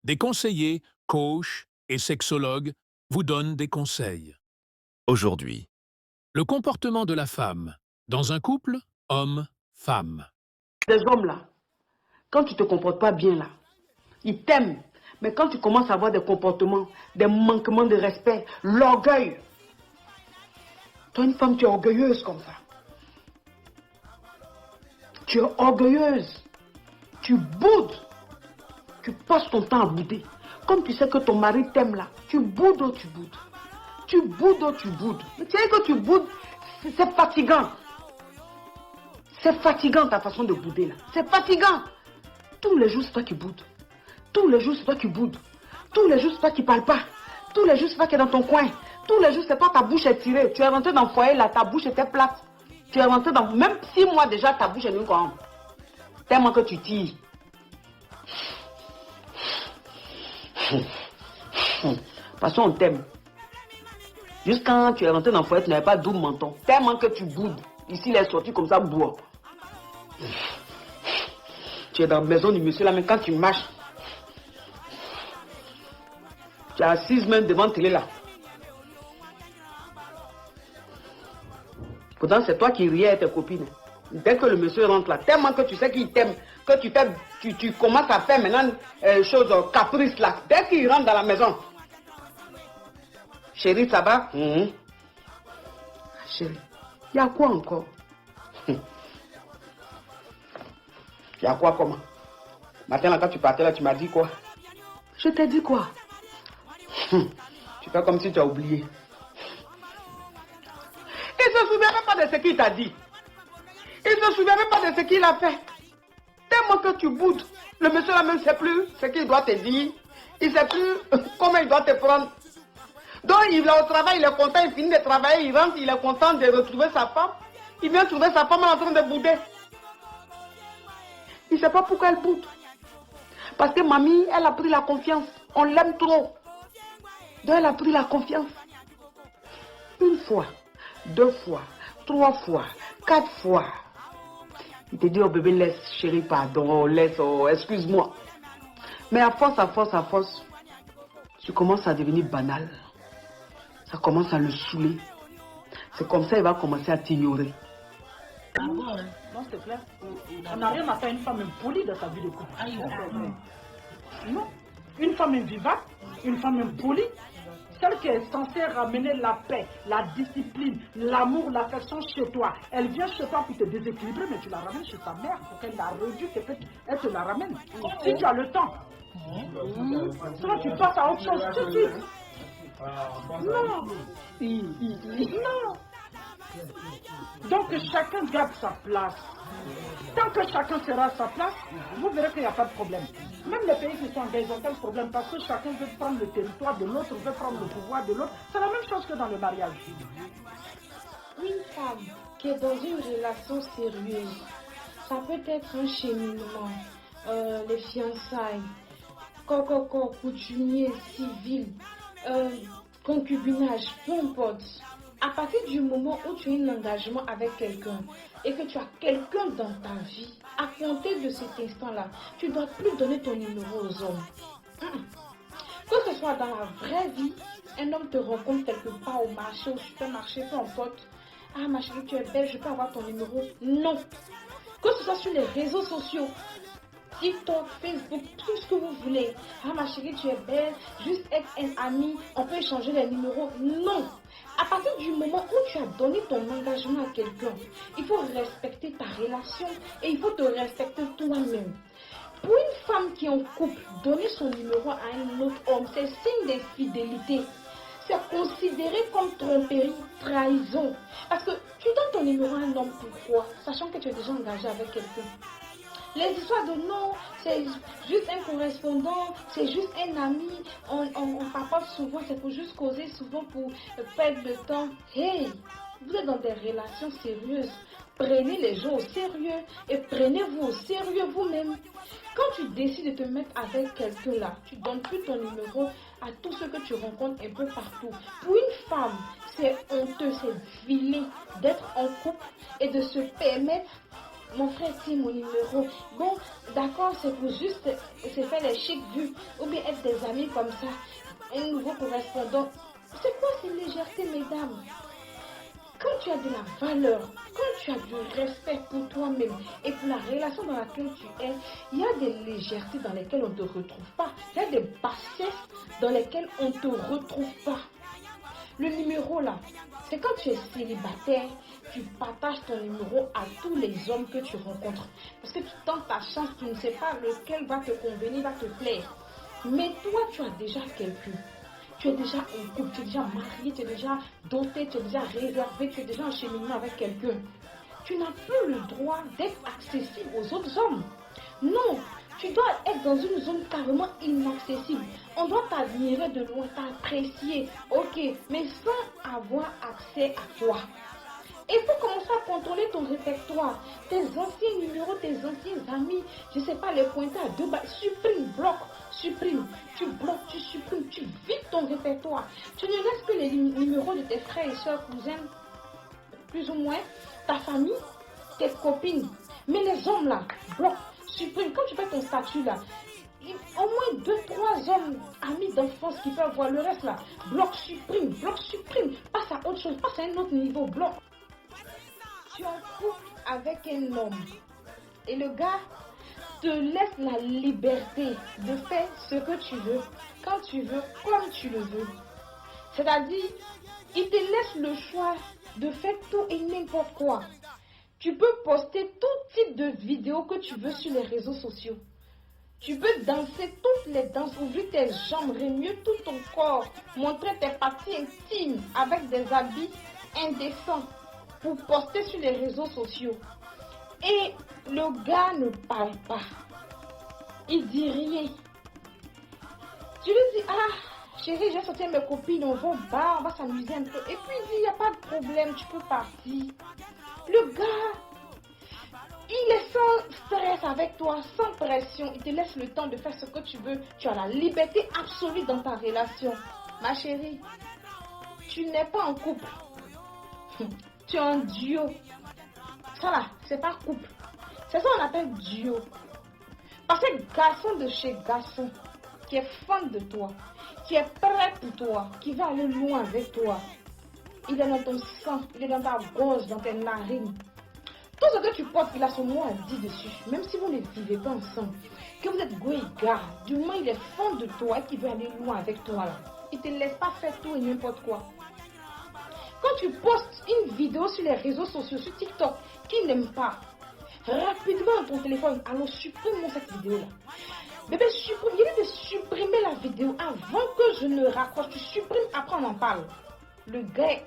Des conseillers, coachs et sexologues vous donnent des conseils. Aujourd'hui, Le comportement de la femme dans un couple homme-femme. Des hommes là, quand tu te comportes pas bien là, ils t'aiment. Mais quand tu commences à avoir des comportements, des manquements de respect, l'orgueil. Toi, une femme, tu es orgueilleuse comme ça. Tu es orgueilleuse. Tu boudes. Tu passes ton temps à bouder. Comme tu sais que ton mari t'aime là, tu boudes ou tu boudes. Tu boudes ou tu boudes. Mais tu sais que tu boudes, c'est fatigant. C'est fatigant ta façon de bouder là. C'est fatigant. Tous les jours, c'est toi qui boudes. Tous les jours, c'est toi qui boudes. Tous les jours, c'est toi qui parles pas. Tous les jours, c'est toi qui es dans ton coin. Tous les jours, c'est toi, ta bouche est tirée. Tu es rentré dans le foyer là, ta bouche était plate. Tu es rentré dans... Même 6 mois déjà, ta bouche est nulle quand même. Tellement que tu tires. Parce qu'on t'aime. Juste quand tu es rentré dans le foyer, tu n'avais pas double menton. Tellement que tu boudes. Ici, il est sorti comme ça, bois. Tu es dans la maison du monsieur là, mais quand tu marches, tu es assise même devant la télé là. Pourtant, c'est toi qui riais avec tes copines. Dès que le monsieur rentre là, tellement que tu sais qu'il t'aime, que tu commences à faire maintenant choses caprices là. Dès qu'il rentre dans la maison. Chérie, ça va? Chérie, il y a quoi encore? Il y a quoi comment? Matin là, quand tu partais là, tu m'as dit quoi? Je t'ai dit quoi? Tu fais comme si tu as oublié. Il ne se souvient même pas de ce qu'il t'a dit. Il ne se souvient même pas de ce qu'il a fait. Tellement que tu boudes. Le monsieur là même ne sait plus ce qu'il doit te dire. Il ne sait plus comment il doit te prendre. Donc il est au travail, il est content, il finit de travailler, il rentre, il est content de retrouver sa femme. Il vient trouver sa femme en train de bouder. Il ne sait pas pourquoi elle boude. Parce que mamie, elle a pris la confiance. On l'aime trop. Donc elle a pris la confiance. Une fois, 2 fois, 3 fois, 4 fois. Il te dit, oh bébé, laisse, chérie, pardon, oh, laisse, oh, excuse-moi. Mais à force, tu commences à devenir banal. Ça commence à le saouler. C'est comme ça qu'il va commencer à t'ignorer. Ah bon, hein? Non, s'il te plaît. On n'a rien à faire une femme impolie dans sa vie de couple. Non. Une femme vivante, une femme impolie, celle qui est censée ramener la paix, la discipline, l'amour, l'affection chez toi. Elle vient chez toi pour te déséquilibrer, mais tu la ramènes chez ta mère pour qu'elle la réduise et qu'elle te la ramène. Si tu as le temps. Sinon, tu passes à autre chose tout de suite. Non. Non. Donc chacun garde sa place. Tant que chacun sera à sa place, vous verrez qu'il n'y a pas de problème. Même les pays qui sont engagés, ils ont pas de problème parce que chacun veut prendre le territoire de l'autre, veut prendre le pouvoir de l'autre. C'est la même chose que dans le mariage. Une femme qui est dans une relation sérieuse, ça peut être un cheminement, les fiançailles, coco, coutumier, civil, concubinage, peu importe. À partir du moment où tu as un engagement avec quelqu'un et que tu as quelqu'un dans ta vie, à compter de cet instant-là, tu ne dois plus donner ton numéro aux hommes. Que ce soit dans la vraie vie, un homme te rencontre quelque part au marché, au supermarché, peu importe. Ah ma chérie, tu es belle, je peux avoir ton numéro. Non. Que ce soit sur les réseaux sociaux, TikTok, Facebook, tout ce que vous voulez. Ah ma chérie, tu es belle, juste être un ami, on peut échanger les numéros. Non. À partir du moment où tu as donné ton engagement à quelqu'un, il faut respecter ta relation et il faut te respecter toi-même. Pour une femme qui est en couple, donner son numéro à un autre homme, c'est signe d'infidélité. C'est considéré comme tromperie, trahison. Parce que tu donnes ton numéro à un homme, pourquoi? Sachant que tu es déjà engagé avec quelqu'un. Les histoires de non, c'est juste un correspondant, c'est juste un ami, on papote souvent, c'est pour juste causer souvent pour perdre le temps. Hey, vous êtes dans des relations sérieuses. Prenez les gens au sérieux et prenez-vous au sérieux vous-même. Quand tu décides de te mettre avec quelqu'un là, tu ne donnes plus ton numéro à tous ceux que tu rencontres un peu partout. Pour une femme, c'est honteux, c'est vilain d'être en couple et de se permettre mon frère tient mon numéro. Bon, d'accord, c'est pour juste se faire les chics vues ou bien être des amis comme ça. Un nouveau correspondant. C'est quoi cette légèreté, mesdames? Quand tu as de la valeur, quand tu as du respect pour toi-même et pour la relation dans laquelle tu es, il y a des légèretés dans lesquelles on ne te retrouve pas. Il y a des bassesses dans lesquelles on ne te retrouve pas. Le numéro là, c'est quand tu es célibataire, tu partages ton numéro à tous les hommes que tu rencontres. Parce que tu tentes ta chance, tu ne sais pas lequel va te convenir, va te plaire. Mais toi, tu as déjà quelqu'un. Tu es déjà en couple, tu es déjà marié, tu es déjà doté, tu es déjà réservé, tu es déjà en cheminement avec quelqu'un. Tu n'as plus le droit d'être accessible aux autres hommes. Non, tu dois être dans une zone carrément inaccessible. On doit t'admirer de loin, t'apprécier, ok, mais sans avoir accès à toi. Il faut commencer à contrôler ton répertoire, tes anciens numéros, tes anciens amis, je ne sais pas, les pointer à deux balles, supprime, bloque, supprime, tu bloques, tu supprimes, tu vides ton répertoire. Tu ne laisses que les numéros de tes frères et soeurs, cousins, plus ou moins, ta famille, tes copines. Mais les hommes là, bloque, supprime. Quand tu fais ton statut là, au moins 2-3 hommes, amis d'enfance qui peuvent voir le reste là, bloque, supprime, passe à autre chose, passe à un autre niveau, bloque. Tu es en couple avec un homme et le gars te laisse la liberté de faire ce que tu veux, quand tu veux, comme tu le veux. C'est-à-dire, il te laisse le choix de faire tout et n'importe quoi. Tu peux poster tout type de vidéos que tu veux sur les réseaux sociaux. Tu peux danser toutes les danses, ouvrir tes jambes, remuer tout ton corps, montrer tes parties intimes avec des habits indécents pour poster sur les réseaux sociaux. Et le gars ne parle pas. Il dit rien. Tu lui dis, ah, chérie, j'ai sorti mes copines, on va au bar, on va s'amuser un peu. Et puis il dit, il n'y a pas de problème, tu peux partir. Le gars, il est sans stress avec toi, sans pression. Il te laisse le temps de faire ce que tu veux. Tu as la liberté absolue dans ta relation. Ma chérie, tu n'es pas en couple. Tu es en duo. Ça là, c'est pas couple. C'est ça qu'on appelle duo. Parce que garçon de chez garçon, qui est fan de toi, qui est prêt pour toi, qui va aller loin avec toi, il est dans ton sang, il est dans ta gorge, dans tes narines. Tout ce que tu portes, il a son mot à dire dessus. Même si vous ne vivez pas ensemble, que vous êtes go et gars, du moins il est fan de toi et qu'il veut aller loin avec toi là. Il ne te laisse pas faire tout et n'importe quoi. Quand tu postes une vidéo sur les réseaux sociaux, sur TikTok, qu'il n'aime pas, rapidement dans ton téléphone, alors supprime-moi cette vidéo-là. Bébé, supprime, il est de supprimer la vidéo avant que je ne raccroche. Tu supprimes, après on en parle. Le gars,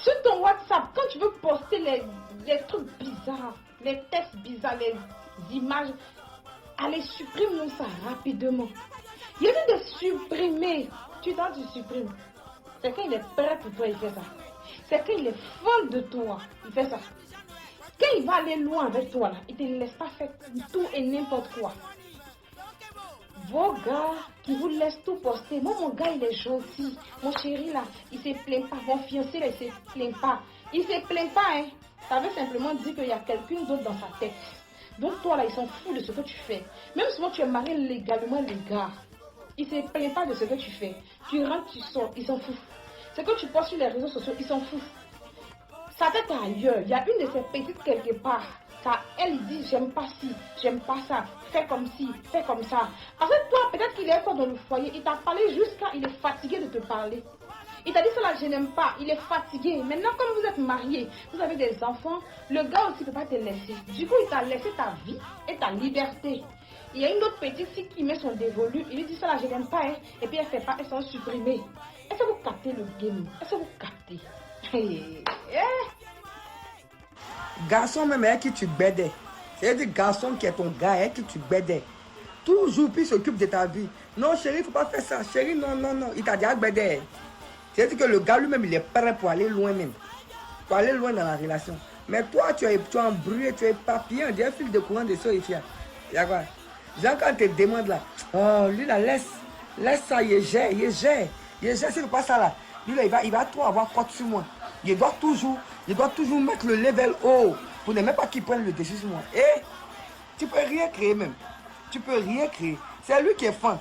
sur ton WhatsApp, quand tu veux poster les trucs bizarres, les textes bizarres, les images, allez, supprime-moi ça rapidement. Il est de supprimer. Tu supprimes. C'est quand il est prêt pour toi, il fait ça. C'est quand il est fan de toi, il fait ça. Quand il va aller loin avec toi, là, il ne te laisse pas faire tout et n'importe quoi. Vos gars qui vous laissent tout poster. Moi, mon gars, il est gentil. Mon chéri, là, il ne se plaint pas. Mon fiancé, là, il ne se plaint pas. Il ne se plaint pas, hein. Ça veut simplement dire qu'il y a quelqu'un d'autre dans sa tête. Donc, toi, là, ils s'en foutent de ce que tu fais. Même si moi, tu es marié légalement, les gars. Ils ne se plaignent pas de ce que tu fais. Tu rentres, tu sors, ils s'en foutent. Ce que tu postes sur les réseaux sociaux, ils s'en foutent. Sa tête est ailleurs. Il y a une de ces petites quelque part. Ça, elle dit, j'aime pas ci, j'aime pas ça. Fais comme ci, fais comme ça. Parce que toi, peut-être qu'il est encore dans le foyer. Il t'a parlé jusqu'à il est fatigué de te parler. Il t'a dit cela, je n'aime pas. Il est fatigué. Maintenant, comme vous êtes mariés, vous avez des enfants, le gars aussi ne peut pas te laisser. Du coup, il t'a laissé ta vie et ta liberté. Il y a une autre petite fille qui met son dévolu. Il lui dit cela, je n'aime pas. Hein. Et puis elle ne fait pas, elle s'en supprimer. Est-ce que vous captez le game? Est-ce que vous captez? Garçon même avec qui tu bédais. C'est-à-dire garçon qui est ton gars avec qui tu bédais. Toujours puis il s'occupe de ta vie. Non chérie, il ne faut pas faire ça. Chérie, non, non, non. Il t'a déjà bédé. C'est-à-dire que le gars lui-même, il est prêt pour aller loin même. Pour aller loin dans la relation. Mais toi, tu es embrouillé, tu es papillon, tu es un fil de courant de Sophia. D'accord. Genre quand tu te demandes là, oh lui là, laisse ça, il gère. S'il ne pas ça là, lui là, il va trop avoir quoi sur moi. Il doit toujours mettre le level haut. Pour ne même pas qu'il prenne le dessus sur moi. Et tu peux rien créer même. Tu peux rien créer. C'est lui qui est fin.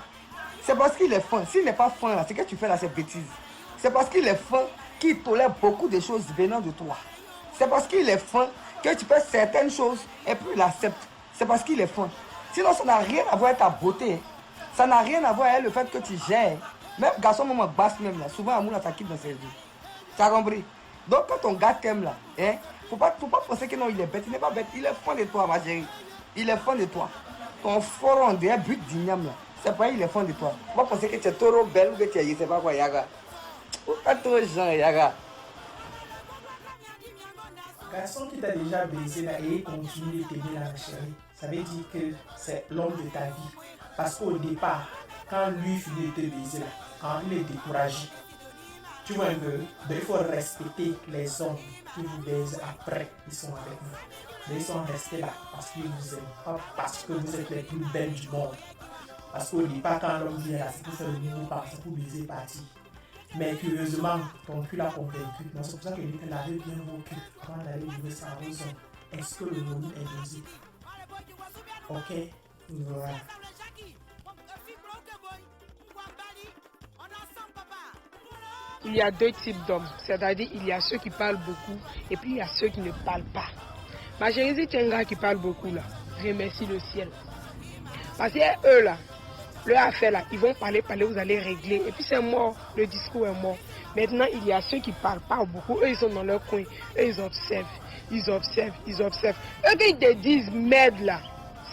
C'est parce qu'il est fin. S'il n'est pas fin là, c'est que tu fais là cette bêtise. C'est parce qu'il est fin qu'il tolère beaucoup de choses venant de toi. C'est parce qu'il est fin que tu fais certaines choses et puis il accepte. C'est parce qu'il est fin. Sinon, ça n'a rien à voir avec ta beauté. Ça n'a rien à voir avec le fait que tu gères. Même garçon, maman basse même là. Souvent, amour là, ça quitte dans ses yeux. Tu as compris? Donc, quand ton gars t'aime là, faut pas penser que non, il est bête. Il n'est pas bête. Il est fan de toi, ma chérie. Il est fan de toi. Ton forum de but d'igname là, c'est pas il est fan de toi. Faut pas penser que tu es trop belle ou que tu es, je sais pas quoi, Yaga. Faut pas trop genre, Yaga. Garçon qui t'a déjà baisé là et continue de t'aimer la chérie, ça veut dire que c'est l'homme de ta vie. Parce qu'au départ, quand lui finit de te baiser là, quand il est découragé, tu vois un peu, ben, il faut respecter les hommes qui vous baisent après, ils sont avec vous. Mais ils sont restés là parce qu'ils vous aiment, pas parce que vous êtes les plus belles du monde. Parce qu'au départ, quand l'homme vient là, c'est pour faire le nouveau pas, c'est pour baiser partir. Mais curieusement, ton cul l'a convaincu. Donc c'est pour ça que dit que lavez bien vos culs avant d'aller jouer ça aux hommes. Est-ce que le volume est dosé? Ok, voilà. Il y a deux types d'hommes, c'est-à-dire il y a ceux qui parlent beaucoup et puis il y a ceux qui ne parlent pas. Ma chérie, si tu es un gars qui parle beaucoup là, remercie le ciel. Parce que eux là, leur affaire là, ils vont parler, vous allez régler et puis c'est mort, le discours est mort. Maintenant, il y a ceux qui parlent pas beaucoup, eux ils sont dans leur coin, eux ils observent. Eux qui te disent merde là,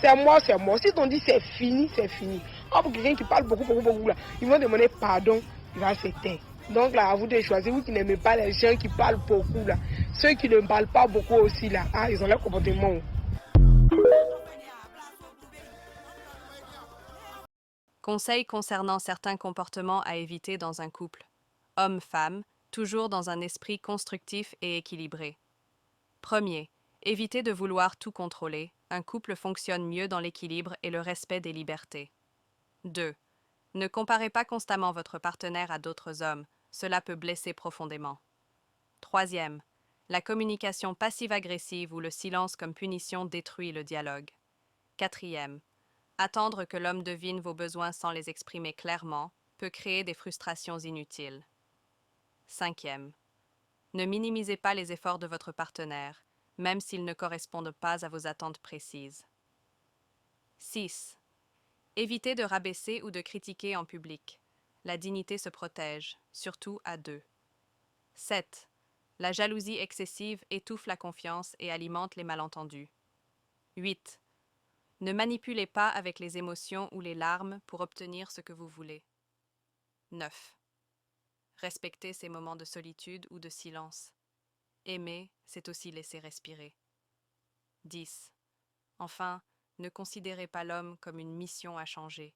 c'est mort. Si t'on dit c'est fini, c'est fini. Or pour quelqu'un qui parle beaucoup là, ils vont demander pardon, il va se taire. Donc là, à vous de choisir, vous qui n'aimez pas les gens qui parlent beaucoup là. Ceux qui ne parlent pas beaucoup aussi là, ils ont leur comportement. Conseils concernant certains comportements à éviter dans un couple. Homme-femme, toujours dans un esprit constructif et équilibré. Premier, évitez de vouloir tout contrôler. Un couple fonctionne mieux dans l'équilibre et le respect des libertés. 2. Ne comparez pas constamment votre partenaire à d'autres hommes. Cela peut blesser profondément. Troisième, la communication passive-agressive ou le silence comme punition détruit le dialogue. Quatrième, attendre que l'homme devine vos besoins sans les exprimer clairement peut créer des frustrations inutiles. Cinquième, ne minimisez pas les efforts de votre partenaire, même s'ils ne correspondent pas à vos attentes précises. 6. Évitez de rabaisser ou de critiquer en public. La dignité se protège, surtout à deux. 7. La jalousie excessive étouffe la confiance et alimente les malentendus. 8. Ne manipulez pas avec les émotions ou les larmes pour obtenir ce que vous voulez. 9. Respectez ces moments de solitude ou de silence. Aimer, c'est aussi laisser respirer. 10. Enfin, ne considérez pas l'homme comme une mission à changer.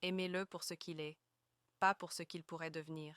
Aimez-le pour ce qu'il est, pas pour ce qu'il pourrait devenir.